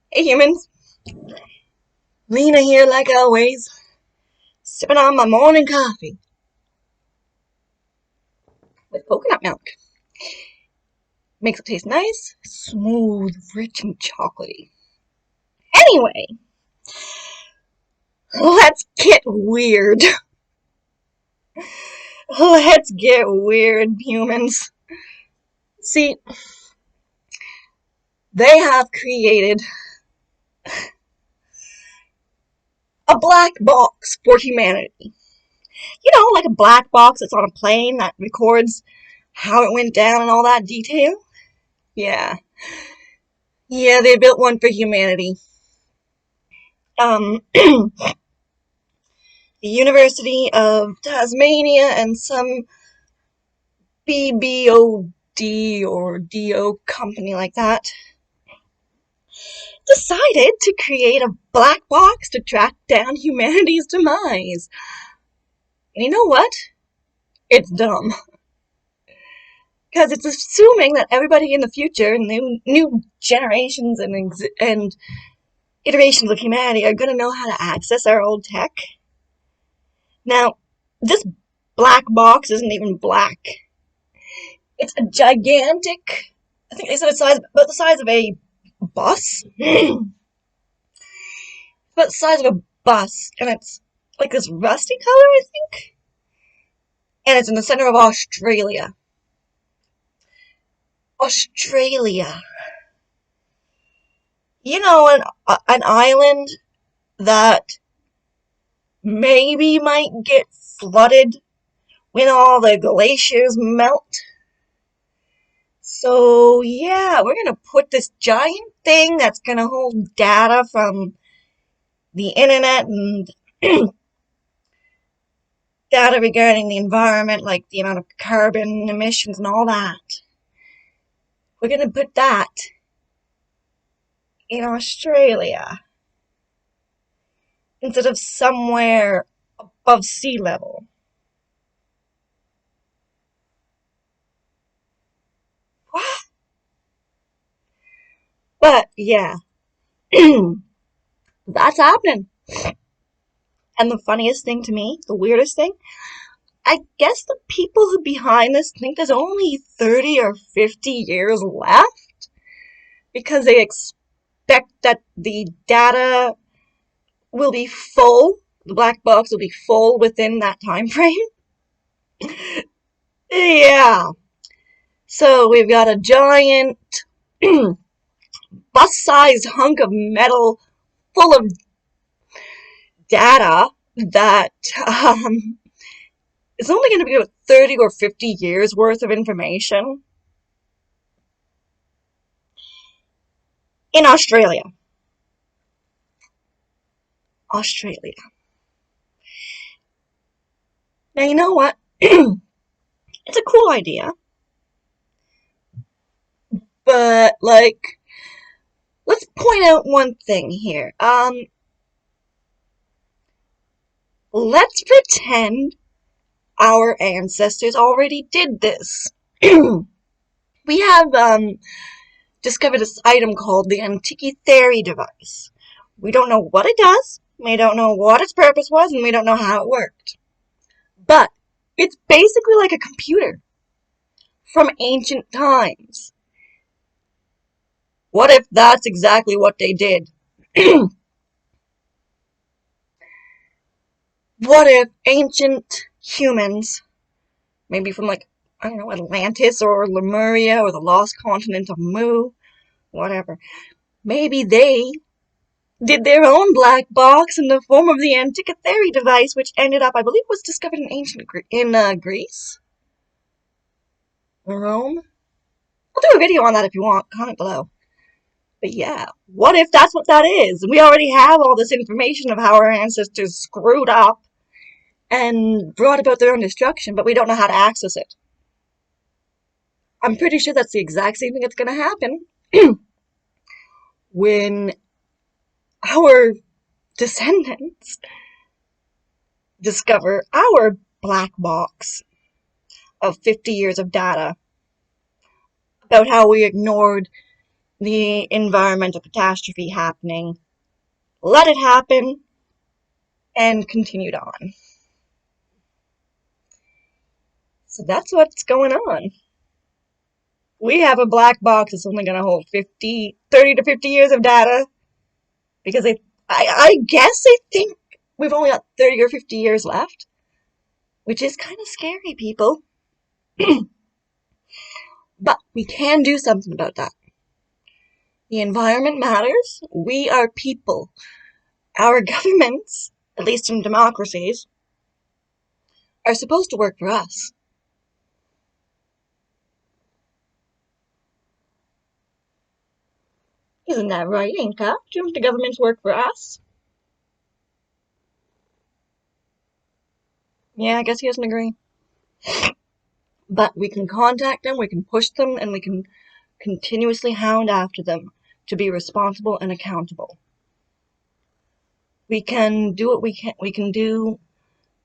Hey humans, Lena here like always, sipping on my morning coffee with coconut milk. Makes it taste nice, smooth, rich, and chocolatey. Anyway, let's get weird. Let's get weird, humans. See, they have created a black box for humanity. You know, like a black box that's on a plane that records how it went down and all that detail. Yeah. Yeah, they built one for humanity. The University of Tasmania and some BBOD or DO company like that decided to create a black box to track down humanity's demise. And you know what? It's dumb. Because it's assuming that everybody in the future, new generations and iterations of humanity are going to know how to access our old tech. Now, this black box isn't even black. It's a gigantic, I think they said it's about the size of a bus. About the size of a bus, and it's like this rusty color, I think. And it's in the center of Australia. Australia. You know, an island that maybe might get flooded when all the glaciers melt. So, yeah, we're gonna put this giant thing that's gonna hold data from the internet and data regarding the environment, like the amount of carbon emissions and all that. We're going to put that in Australia instead of somewhere above sea level. What? But yeah, that's happening. And the funniest thing to me, the weirdest thing, I guess the people who behind this think there's only 30 or 50 years left because they expect that the data will be full, the black box will be full within that time frame. Yeah. So we've got a giant bus-sized hunk of metal full of data that is only going to be about 30 or 50 years worth of information in Australia. Australia. Now, you know what? It's a cool idea, but, like, let's point out one thing here. Let's pretend our ancestors already did this. We have, discovered this item called the Antikythera device. We don't know what it does, we don't know what its purpose was, and we don't know how it worked. But it's basically like a computer from ancient times. What if that's exactly what they did? What if ancient humans, maybe from like, I don't know, Atlantis or Lemuria or the lost continent of Mu, whatever, maybe they did their own black box in the form of the Antikythera device, which ended up, I believe, was discovered in ancient Greece or Rome. I'll do a video on that if you want. Comment below. But yeah, what if that's what that is? We already have all this information of how our ancestors screwed up and brought about their own destruction, but we don't know how to access it. I'm pretty sure that's the exact same thing that's going to happen when our descendants discover our black box of 50 years of data about how we ignored the environmental catastrophe happening, let it happen, and continued on. So that's what's going on. We have a black box that's only going to hold 30 to 50 years of data because I guess they think we've only got 30 or 50 years left, which is kind of scary, people. But we can do something about that. The environment matters. We are people. Our governments, at least in democracies, are supposed to work for us. Isn't that right, Inca? Don't the governments work for us? Yeah, I guess he doesn't agree. But we can contact them, we can push them, and we can continuously hound after them to be responsible and accountable. We can do what we can do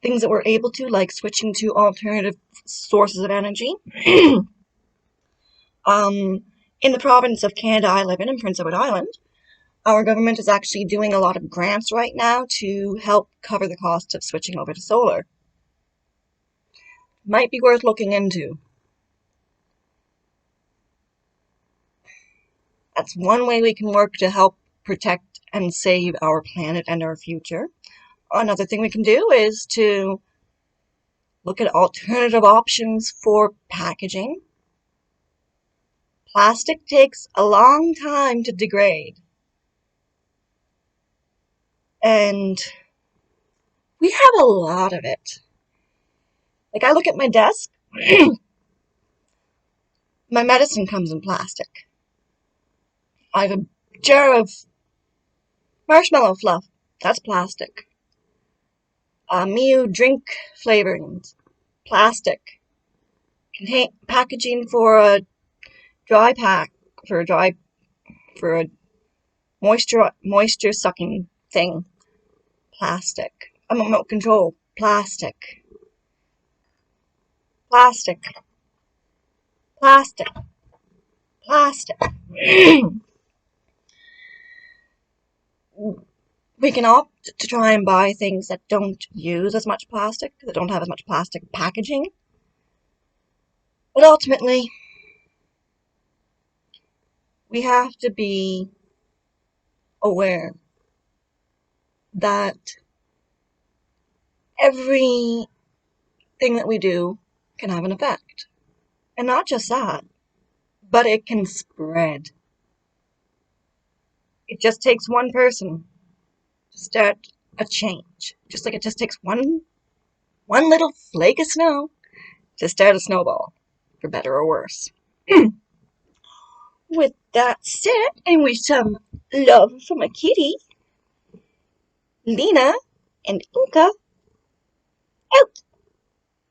things that we're able to, like switching to alternative sources of energy. In the province of Canada I live in Prince Edward Island, our government is actually doing a lot of grants right now to help cover the cost of switching over to solar. Might be worth looking into. That's one way we can work to help protect and save our planet and our future. Another thing we can do is to look at alternative options for packaging. Plastic takes a long time to degrade. And we have a lot of it. Like, I look at my desk, my medicine comes in plastic. I have a jar of marshmallow fluff. That's plastic. Miu drink flavorings. Plastic. Packaging for a dry pack, for a moisture sucking thing. Plastic. Remote control. Plastic. Plastic. Plastic. Plastic. We can opt to try and buy things that don't use as much plastic, that don't have as much plastic packaging. But ultimately, we have to be aware that everything that we do can have an effect. And not just that, but it can spread. It just takes one person to start a change. Just like it just takes one little flake of snow to start a snowball, for better or worse. With that said, and with some love from a kitty, Lena and Inca out.